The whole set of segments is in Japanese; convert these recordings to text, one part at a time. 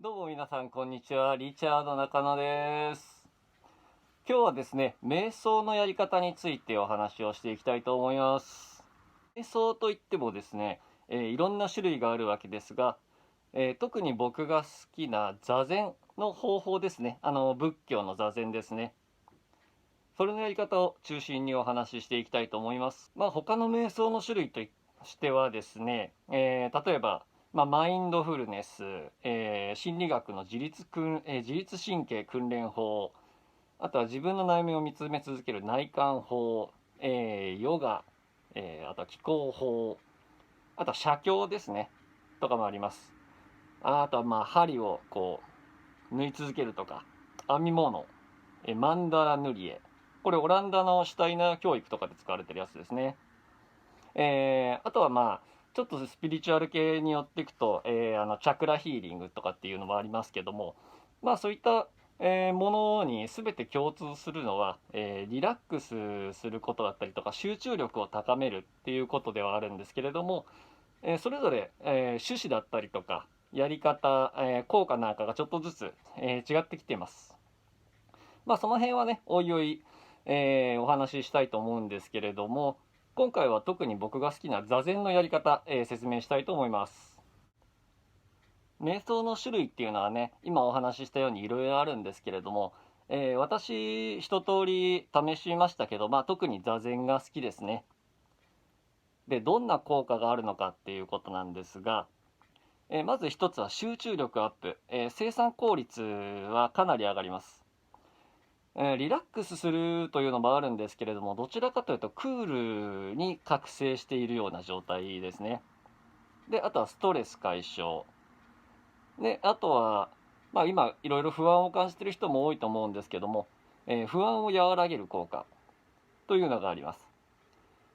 どうも皆さんこんにちは、リチャード中野です。今日はですね、瞑想のやり方についてお話をしていきたいと思います。瞑想といってもですね、いろんな種類があるわけですが、特に僕が好きな座禅の方法ですね。仏教の座禅ですね。それのやり方を中心にお話ししていきたいと思います。他の瞑想の種類としてはですね、例えばマインドフルネス、心理学の自律神経訓練法、あとは自分の内面を見つめ続ける内観法、ヨガ、あとは気候法、あとは写経ですね、とかもあります。あとは針を縫い続けるとか、編み物、マンダラ塗り絵。これオランダのシュタイナー教育とかで使われてるやつですね。あとはちょっとスピリチュアル系によっていくと、チャクラヒーリングとかっていうのもありますけども、そういった、ものに全て共通するのは、リラックスすることだったりとか集中力を高めるっていうことではあるんですけれども、それぞれ、趣旨だったりとかやり方、効果なんかがちょっとずつ、違ってきています。その辺はね、おいおい、お話ししたいと思うんですけれども、今回は特に僕が好きな座禅のやり方、説明したいと思います。瞑想の種類っていうのはね、今お話ししたようにいろいろあるんですけれども、私一通り試しましたけど、特に座禅が好きですね。で、どんな効果があるのかっていうことなんですが、まず一つは集中力アップ、生産効率はかなり上がります。リラックスするというのもあるんですけれども、どちらかというとクールに覚醒しているような状態ですね。で、あとはストレス解消。で、あとは、今いろいろ不安を感じている人も多いと思うんですけども、不安を和らげる効果というのがあります。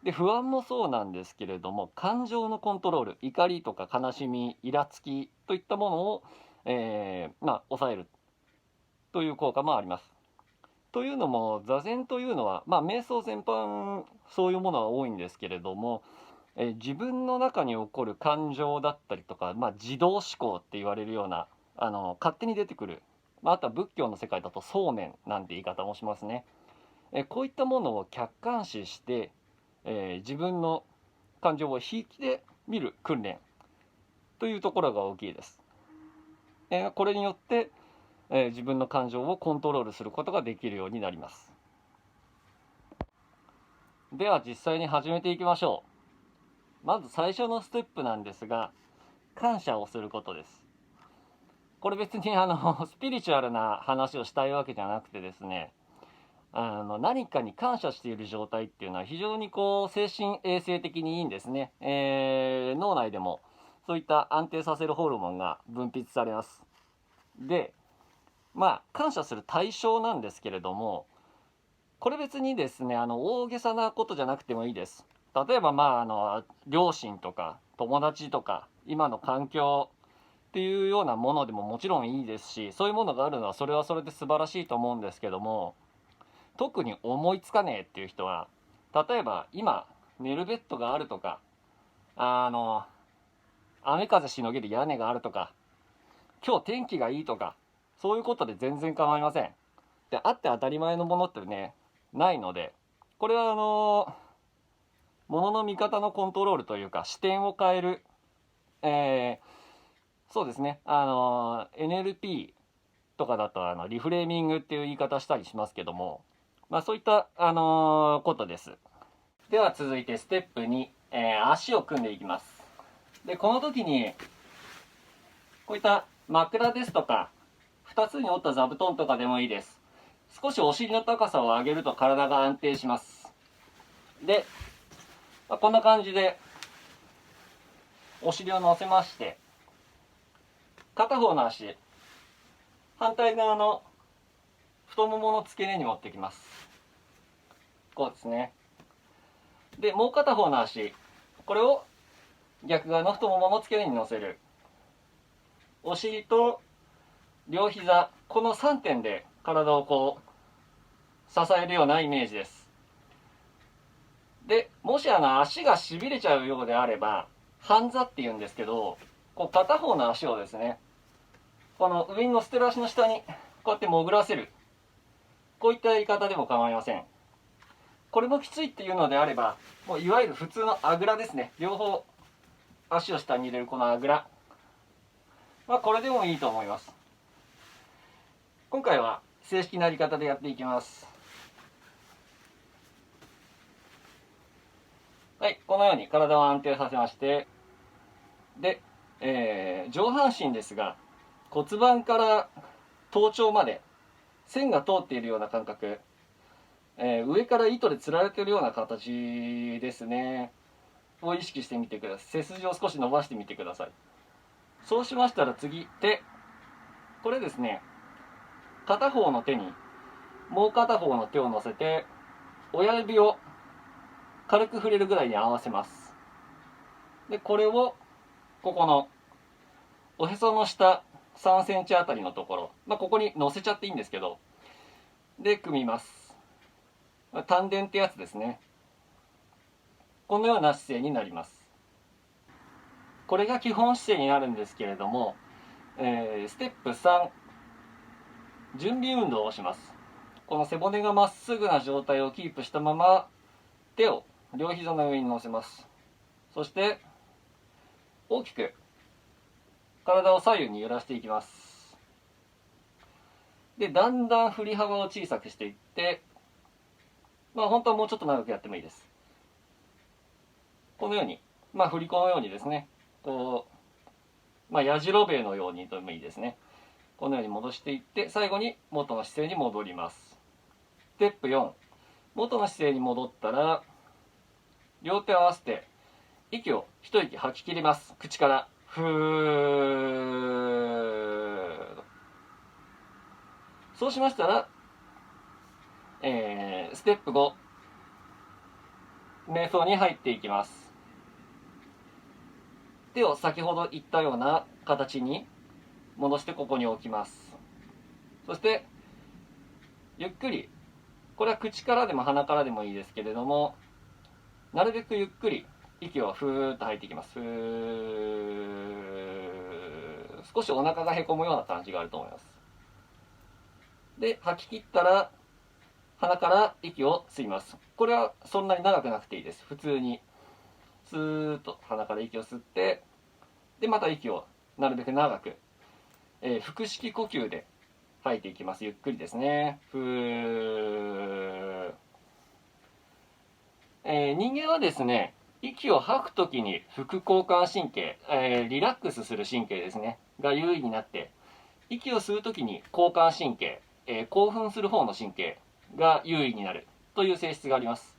で、不安もそうなんですけれども、感情のコントロール、怒りとか悲しみ、イラつきといったものを、抑えるという効果もあります。というのも座禅というのは、瞑想全般そういうものは多いんですけれども、自分の中に起こる感情だったりとか、自動思考って言われるような勝手に出てくる、あとは仏教の世界だと想念なんて言い方もしますね。こういったものを客観視して、自分の感情を引きで見る訓練というところが大きいです。これによって、自分の感情をコントロールすることができるようになります。では実際に始めていきましょう。まず最初のステップなんですが、感謝をすることです。これ別にスピリチュアルな話をしたいわけじゃなくてですね、何かに感謝している状態っていうのは非常に精神衛生的にいいんですね。脳内でもそういった安定させるホルモンが分泌されます。で、感謝する対象なんですけれども、これ別にですね、大げさなことじゃなくてもいいです。例えば両親とか友達とか今の環境っていうようなものでももちろんいいですし、そういうものがあるのはそれはそれで素晴らしいと思うんですけども、特に思いつかねえっていう人は、例えば今寝るベッドがあるとか、雨風しのげる屋根があるとか、今日天気がいいとか、そういうことで全然構いません。で、あって当たり前のものってね、ないので、これはものの見方のコントロールというか視点を変える、そうですね、NLP とかだとリフレーミングっていう言い方したりしますけども、そういった、ことです。では続いてステップ2、足を組んでいきます。で、この時にこういった枕ですとか2つに折った座布団とかでもいいです。少しお尻の高さを上げると体が安定します。で、こんな感じでお尻を乗せまして、片方の足、反対側の太ももの付け根に持ってきます。こうですね。で、もう片方の足、これを逆側の太ももの付け根に乗せる。お尻と両膝、この3点で体を支えるようなイメージです。で、もし足がしびれちゃうようであれば、半座っていうんですけど、片方の足をですね、この上に乗せてる足の下にこうやって潜らせる、こういったやり方でも構いません。これもきついっていうのであれば、もういわゆる普通のあぐらですね。両方足を下に入れるこのあぐら、これでもいいと思います。今回は正式なやり方でやっていきます。はい、このように体を安定させまして、で、上半身ですが骨盤から頭頂まで線が通っているような感覚、上から糸でつられているような形ですねを意識してみてください。背筋を少し伸ばしてみてください。そうしましたら次、手、これですね、片方の手にもう片方の手を乗せて親指を軽く触れるぐらいに合わせます。でこれをここのおへその下3センチあたりのところ、ここに乗せちゃっていいんですけど、で組みます。丹田ってやつですね。このような姿勢になります。これが基本姿勢になるんですけれども、ステップ3、準備運動をします。この背骨がまっすぐな状態をキープしたまま手を両膝の上に乗せます。そして大きく体を左右に揺らしていきます。でだんだん振り幅を小さくしていって、本当はもうちょっと長くやってもいいです。このように、振り子のようにですね、こう、やじろべえのようにともいいですね。このように戻していって、最後に元の姿勢に戻ります。ステップ4、元の姿勢に戻ったら、両手を合わせて、息を一息吐き切ります。口から、ふー。そうしましたら、ステップ5、瞑想に入っていきます。手を先ほど言ったような形に戻してここに置きます。そしてゆっくり、これは口からでも鼻からでもいいですけれども、なるべくゆっくり息をふーっと吐いていきます。ふー。少しお腹がへこむような感じがあると思います。で吐き切ったら鼻から息を吸います。これはそんなに長くなくていいです。普通にスーッと鼻から息を吸って、でまた息をなるべく長く、腹式呼吸で吐いていきます。ゆっくりですね。ふー。人間はですね、息を吐くときに副交感神経、リラックスする神経ですねが優位になって、息を吸うときに交感神経、興奮する方の神経が優位になるという性質があります。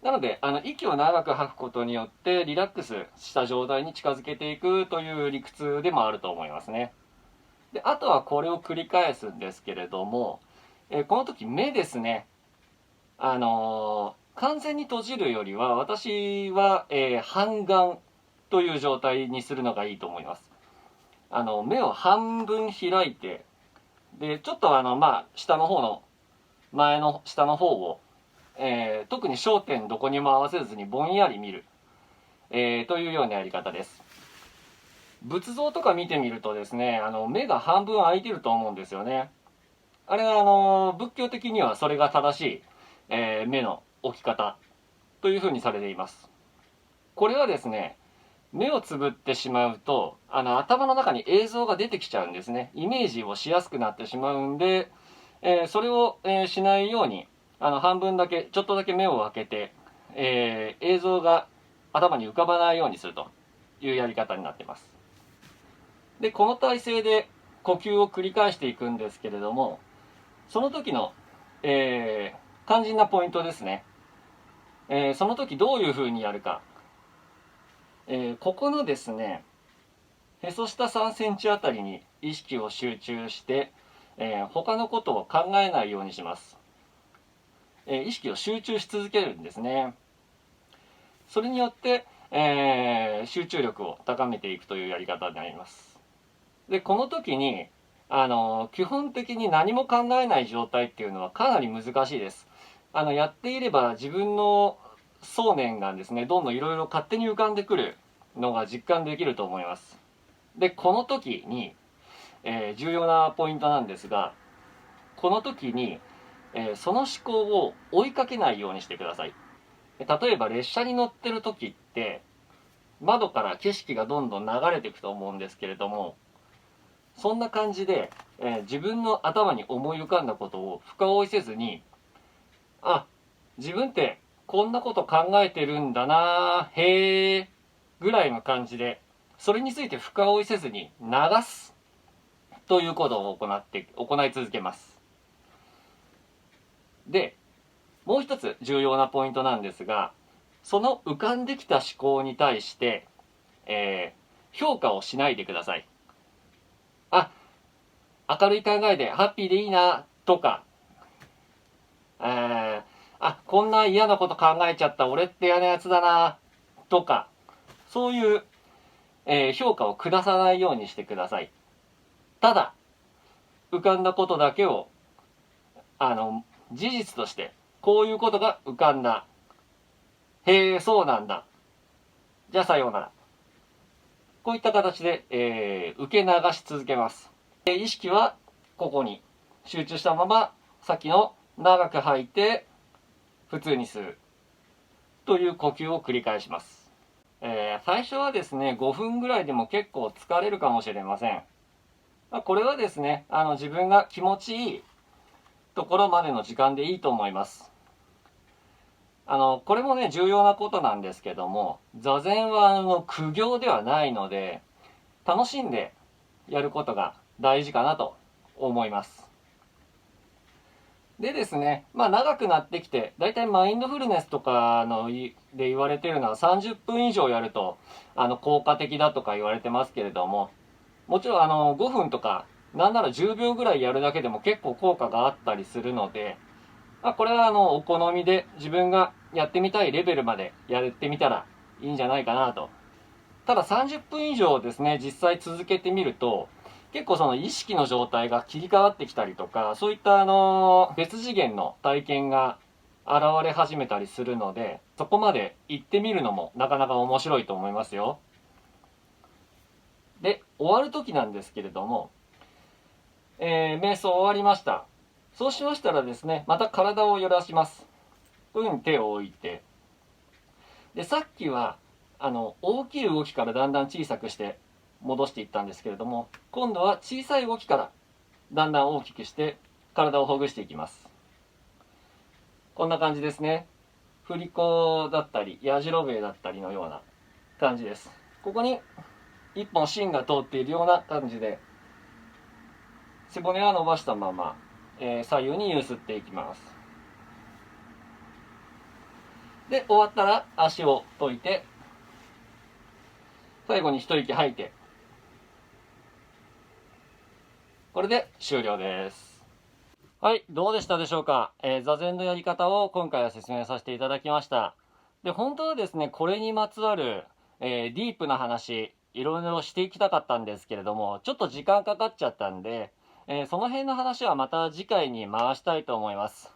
なので息を長く吐くことによってリラックスした状態に近づけていくという理屈でもあると思いますね。であとはこれを繰り返すんですけれども、この時目ですね、完全に閉じるよりは私は、半眼という状態にするのがいいと思います。目を半分開いて、でちょっと下の方の前の下の方を、特に焦点どこにも合わせずにぼんやり見る、というようなやり方です。仏像とか見てみるとですね、目が半分開いてると思うんですよね。あれは仏教的にはそれが正しい、目の置き方というふうにされています。これはですね、目をつぶってしまうと頭の中に映像が出てきちゃうんですね。イメージをしやすくなってしまうんで、それを、しないように半分だけちょっとだけ目を開けて、映像が頭に浮かばないようにするというやり方になっています。でこの体勢で呼吸を繰り返していくんですけれども、その時の、肝心なポイントですね。その時どういうふうにやるか、ここのですね、へそ下3センチあたりに意識を集中して、他のことを考えないようにします。意識を集中し続けるんですね。それによって、集中力を高めていくというやり方になります。でこの時に基本的に何も考えない状態っていうのはかなり難しいです。やっていれば自分の想念がですね、どんどんいろいろ勝手に浮かんでくるのが実感できると思います。でこの時に、重要なポイントなんですが、この時に、その思考を追いかけないようにしてください。例えば列車に乗ってる時って窓から景色がどんどん流れていくと思うんですけれども、そんな感じで、自分の頭に思い浮かんだことを深追いせずに、あ、自分ってこんなこと考えてるんだな、へーぐらいの感じで、それについて深追いせずに流すということを行い続けます。で、もう一つ重要なポイントなんですが、その浮かんできた思考に対して、評価をしないでください。あ、明るい考えでハッピーでいいなとか、こんな嫌なこと考えちゃった俺って嫌なやつだなとか、そういう、評価を下さないようにしてください。ただ浮かんだことだけを事実としてこういうことが浮かんだ、へえそうなんだ、じゃあさようなら、こういった形で、受け流し続けます。意識はここに集中したまま、さっきの長く吐いて普通に吸うという呼吸を繰り返します。最初はですね、5分ぐらいでも結構疲れるかもしれません。これはですね、自分が気持ちいいところまでの時間でいいと思います。これもね、重要なことなんですけども、座禅は苦行ではないので、楽しんでやることが大事かなと思います。でですね、長くなってきて、だいたいマインドフルネスとかで言われているのは30分以上やると効果的だとか言われてますけれども、もちろん5分とかなんなら10秒ぐらいやるだけでも結構効果があったりするので、これはお好みで自分がやってみたいレベルまでやってみたらいいんじゃないかなと。ただ30分以上ですね、実際続けてみると結構その意識の状態が切り替わってきたりとか、そういった別次元の体験が現れ始めたりするので、そこまで行ってみるのもなかなか面白いと思いますよ。で、終わる時なんですけれども、瞑想終わりました。そうしましたらですね、また体を揺らします。こういうふうに手を置いて、でさっきは大きい動きからだんだん小さくして戻していったんですけれども、今度は小さい動きからだんだん大きくして体をほぐしていきます。こんな感じですね。振り子だったりやじろべえだったりのような感じです。ここに一本芯が通っているような感じで、背骨は伸ばしたまま、左右に揺すっていきます。で終わったら足を解いて、最後に一息吐いて、これで終了です。はい、どうでしたでしょうか。座禅のやり方を今回は説明させていただきました。で、本当はですね、これにまつわる、ディープな話、いろいろしていきたかったんですけれども、ちょっと時間かかっちゃったんで、その辺の話はまた次回に回したいと思います。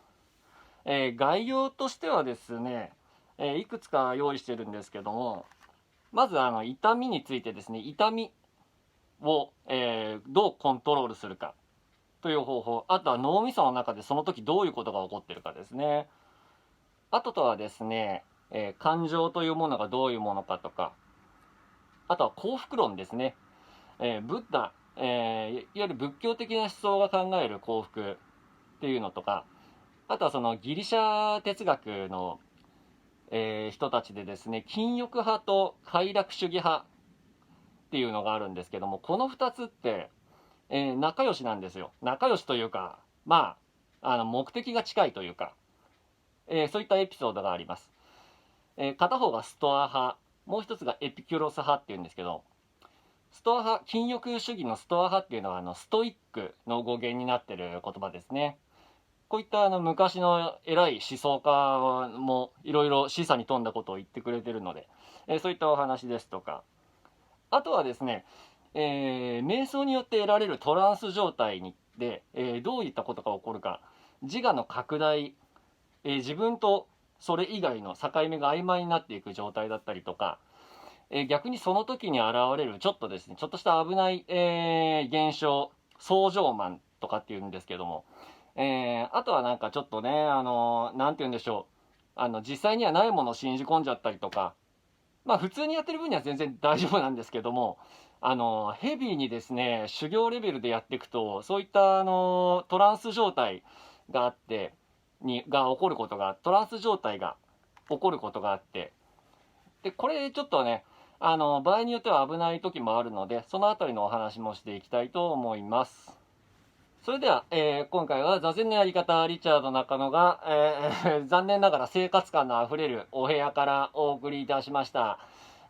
概要としてはですね、いくつか用意してるんですけども、まず痛みについてですね、痛みを、どうコントロールするかという方法、あとは脳みその中でその時どういうことが起こってるかですね。あとはですね、感情というものがどういうものかとか、あとは幸福論ですね。ブッダ、いわゆる仏教的な思想が考える幸福っていうのとか、あとはそのギリシャ哲学の、人たちでですね、禁欲派と快楽主義派っていうのがあるんですけども、この2つって、仲良しなんですよ。仲良しというか、目的が近いというか、そういったエピソードがあります。片方がストア派、もう一つがエピキュロス派っていうんですけど、ストア派、禁欲主義のストア派っていうのはストイックの語源になっている言葉ですね。こういった昔の偉い思想家もいろいろ示唆に富んだことを言ってくれてるので、そういったお話ですとか、あとはですね、瞑想によって得られるトランス状態で、どういったことが起こるか、自我の拡大、自分とそれ以外の境目が曖昧になっていく状態だったりとか、逆にその時に現れるちょっとですね、ちょっとした危ない、現象相乗マンとかっていうんですけども、あとはなんかちょっとね、なんて言うんでしょう。実際にはないものを信じ込んじゃったりとか、まあ普通にやってる分には全然大丈夫なんですけども、ヘビーにですね、修行レベルでやっていくと、そういったトランス状態があって、が起こることが、トランス状態が起こることがあって、で、これちょっとね、場合によっては危ない時もあるので、そのあたりのお話もしていきたいと思います。それでは、今回は座禅のやり方、リチャード中野が、残念ながら生活感のあふれるお部屋からお送りいたしました。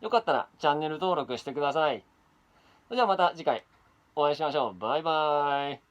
よかったらチャンネル登録してください。それではまた次回お会いしましょう。バイバーイ。